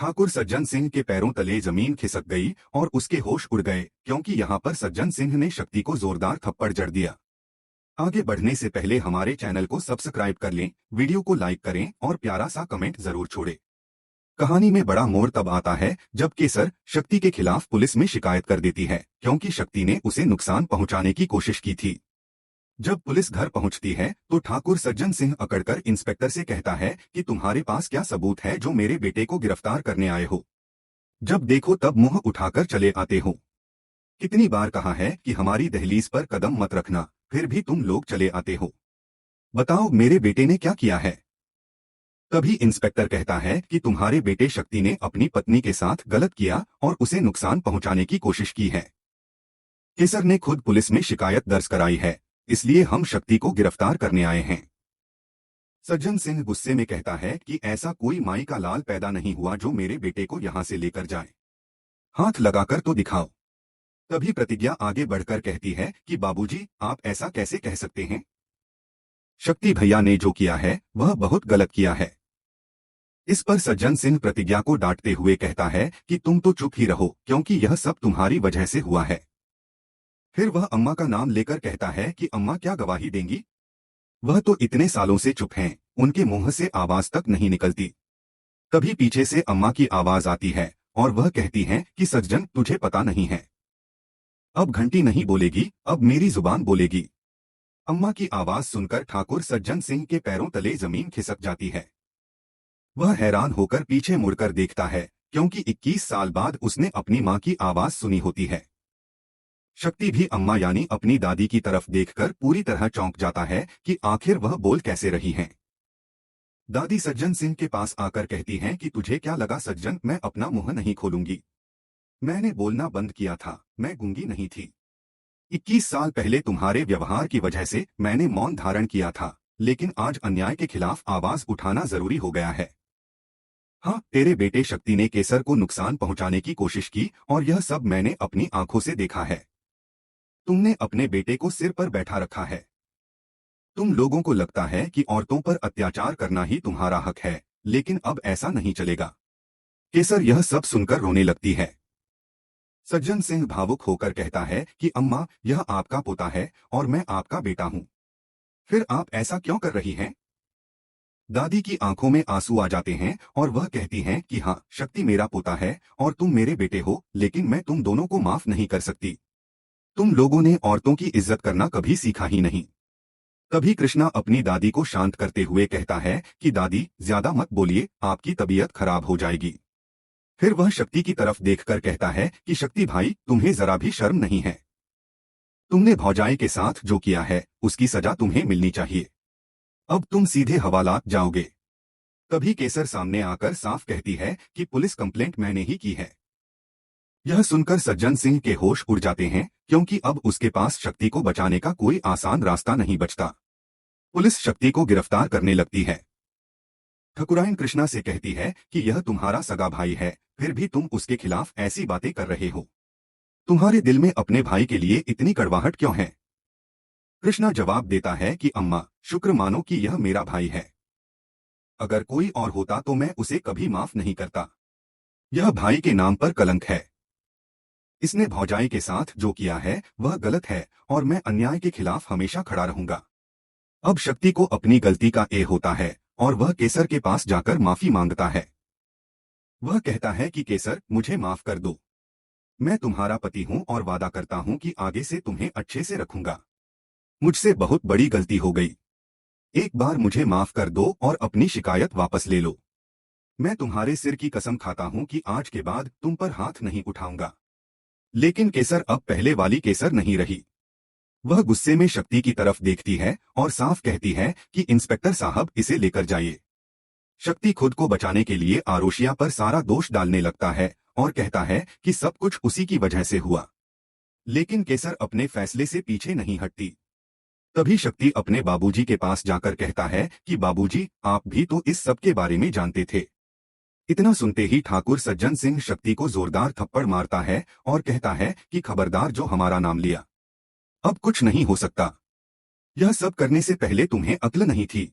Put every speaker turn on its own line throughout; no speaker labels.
ठाकुर सज्जन सिंह के पैरों तले जमीन खिसक गई और उसके होश उड़ गए, क्योंकि यहाँ पर सज्जन सिंह ने शक्ति को जोरदार थप्पड़ जड़ दिया। आगे बढ़ने से पहले हमारे चैनल को सब्सक्राइब कर लें, वीडियो को लाइक करें और प्यारा सा कमेंट जरूर छोड़ें। कहानी में बड़ा मोड़ तब आता है जब केसर शक्ति के खिलाफ पुलिस में शिकायत कर देती है, क्योंकि शक्ति ने उसे नुकसान पहुंचाने की कोशिश की थी। जब पुलिस घर पहुंचती है तो ठाकुर सज्जन सिंह अकड़कर इंस्पेक्टर से कहता है कि तुम्हारे पास क्या सबूत है जो मेरे बेटे को गिरफ्तार करने आए हो? जब देखो तब मुंह उठाकर चले आते हो। कितनी बार कहा है कि हमारी दहलीज पर कदम मत रखना, फिर भी तुम लोग चले आते हो। बताओ मेरे बेटे ने क्या किया है? तभी इंस्पेक्टर कहता है कि तुम्हारे बेटे शक्ति ने अपनी पत्नी के साथ गलत किया और उसे नुकसान पहुंचाने की कोशिश की है। केसर ने खुद पुलिस में शिकायत दर्ज कराई है, इसलिए हम शक्ति को गिरफ्तार करने आए हैं। सज्जन सिंह गुस्से में कहता है कि ऐसा कोई माई का लाल पैदा नहीं हुआ जो मेरे बेटे को यहां से लेकर जाए। हाथ लगाकर तो दिखाओ। तभी प्रतिज्ञा आगे बढ़कर कहती है कि बाबूजी, आप ऐसा कैसे कह सकते हैं? शक्ति भैया ने जो किया है वह बहुत गलत किया है। इस पर सज्जन सिंह प्रतिज्ञा को डांटते हुए कहता है कि तुम तो चुप ही रहो, क्योंकि यह सब तुम्हारी वजह से हुआ है। फिर वह अम्मा का नाम लेकर कहता है कि अम्मा क्या गवाही देंगी? वह तो इतने सालों से चुप हैं, उनके मुंह से आवाज तक नहीं निकलती। तभी पीछे से अम्मा की आवाज आती है और वह कहती हैं कि सज्जन, तुझे पता नहीं है, अब घंटी नहीं बोलेगी, अब मेरी जुबान बोलेगी। अम्मा की आवाज सुनकर ठाकुर सज्जन सिंह के पैरों तले जमीन खिसक जाती है। वह हैरान होकर पीछे मुड़कर देखता है, क्योंकि 21 साल बाद उसने अपनी मां की आवाज सुनी होती है। शक्ति भी अम्मा यानी अपनी दादी की तरफ देखकर पूरी तरह चौंक जाता है कि आखिर वह बोल कैसे रही हैं। दादी सज्जन सिंह के पास आकर कहती हैं कि तुझे क्या लगा सज्जन, मैं अपना मुंह नहीं खोलूंगी? मैंने बोलना बंद किया था, मैं गूंगी नहीं थी। 21 साल पहले तुम्हारे व्यवहार की वजह से मैंने मौन धारण किया था, लेकिन आज अन्याय के खिलाफ आवाज उठाना जरूरी हो गया है। हाँ, तेरे बेटे शक्ति ने केसर को नुकसान पहुंचाने की कोशिश की और यह सब मैंने अपनी आंखों से देखा है। तुमने अपने बेटे को सिर पर बैठा रखा है। तुम लोगों को लगता है कि औरतों पर अत्याचार करना ही तुम्हारा हक है, लेकिन अब ऐसा नहीं चलेगा। केसर यह सब सुनकर रोने लगती है। सज्जन सिंह भावुक होकर कहता है कि अम्मा, यह आपका पोता है और मैं आपका बेटा हूँ। फिर आप ऐसा क्यों कर रही हैं? दादी की आंखों में आंसू आ जाते हैं और वह कहती हैं कि हाँ, शक्ति मेरा पोता है और तुम मेरे बेटे हो, लेकिन मैं तुम दोनों को माफ नहीं कर सकती। तुम लोगों ने औरतों की इज्जत करना कभी सीखा ही नहीं। तभी कृष्णा अपनी दादी को शांत करते हुए कहता है कि दादी, ज्यादा मत बोलिए, आपकी तबीयत खराब हो जाएगी। फिर वह शक्ति की तरफ देखकर कहता है कि शक्ति भाई, तुम्हें जरा भी शर्म नहीं है? तुमने भौजाई के साथ जो किया है उसकी सजा तुम्हें मिलनी चाहिए। अब तुम सीधे हवालात जाओगे। तभी केसर सामने आकर साफ कहती है कि पुलिस कंप्लेंट मैंने ही की है। यह सुनकर सज्जन सिंह के होश उड़ जाते हैं, क्योंकि अब उसके पास शक्ति को बचाने का कोई आसान रास्ता नहीं बचता। पुलिस शक्ति को गिरफ्तार करने लगती है। ठकुराइन कृष्णा से कहती है कि यह तुम्हारा सगा भाई है, फिर भी तुम उसके खिलाफ ऐसी बातें कर रहे हो। तुम्हारे दिल में अपने भाई के लिए इतनी कड़वाहट क्यों है? कृष्णा जवाब देता है कि अम्मा, शुक्र मानो कि यह मेरा भाई है। अगर कोई और होता तो मैं उसे कभी माफ नहीं करता। यह भाई के नाम पर कलंक है। इसने भौजाई के साथ जो किया है वह गलत है और मैं अन्याय के खिलाफ हमेशा खड़ा रहूंगा। अब शक्ति को अपनी गलती का ए होता है और वह केसर के पास जाकर माफी मांगता है। वह कहता है कि केसर, मुझे माफ कर दो। मैं तुम्हारा पति हूं और वादा करता हूं कि आगे से तुम्हें अच्छे से रखूंगा। मुझसे बहुत बड़ी गलती हो गई। एक बार मुझे माफ कर दो और अपनी शिकायत वापस ले लो। मैं तुम्हारे सिर की कसम खाता हूं कि आज के बाद तुम पर हाथ नहीं उठाऊंगा। लेकिन केसर अब पहले वाली केसर नहीं रही। वह गुस्से में शक्ति की तरफ देखती है और साफ कहती है कि इंस्पेक्टर साहब, इसे लेकर जाइए। शक्ति खुद को बचाने के लिए आरोशिया पर सारा दोष डालने लगता है और कहता है कि सब कुछ उसी की वजह से हुआ। लेकिन केसर अपने फैसले से पीछे नहीं हटती। तभी शक्ति अपने बाबूजी के पास जाकर कहता है कि बाबूजी, आप भी तो इस सब के बारे में जानते थे। इतना सुनते ही ठाकुर सज्जन सिंह शक्ति को जोरदार थप्पड़ मारता है और कहता है कि खबरदार, जो हमारा नाम लिया, अब कुछ नहीं हो सकता। यह सब करने से पहले तुम्हें अक्ल नहीं थी।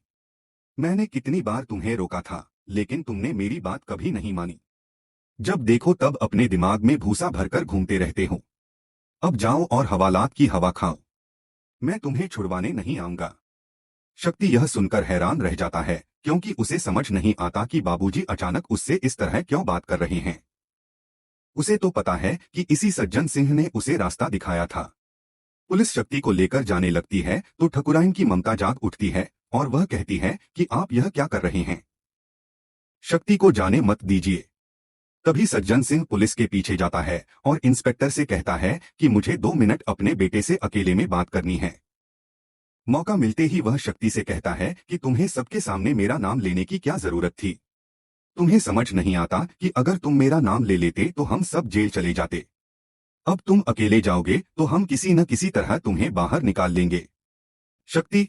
मैंने कितनी बार तुम्हें रोका था, लेकिन तुमने मेरी बात कभी नहीं मानी। जब देखो तब अपने दिमाग में भूसा भरकर घूमते रहते हो। अब जाओ और हवालात की हवा खाओ। मैं तुम्हें छुड़वाने नहीं आऊंगा। शक्ति यह सुनकर हैरान रह जाता है, क्योंकि उसे समझ नहीं आता कि बाबूजी अचानक उससे इस तरह क्यों बात कर रहे हैं। उसे तो पता है कि इसी सज्जन सिंह ने उसे रास्ता दिखाया था। पुलिस शक्ति को लेकर जाने लगती है तो ठकुराइन की ममता जाग उठती है और वह कहती है कि आप यह क्या कर रहे हैं, शक्ति को जाने मत दीजिए। तभी सज्जन सिंह पुलिस के पीछे जाता है और इंस्पेक्टर से कहता है कि मुझे 2 मिनट अपने बेटे से अकेले में बात करनी है। मौका मिलते ही वह शक्ति से कहता है कि तुम्हें सबके सामने मेरा नाम लेने की क्या जरूरत थी। तुम्हें समझ नहीं आता कि अगर तुम मेरा नाम ले लेते तो हम सब जेल चले जाते। अब तुम अकेले जाओगे तो हम किसी न किसी तरह तुम्हें बाहर निकाल लेंगे। शक्ति,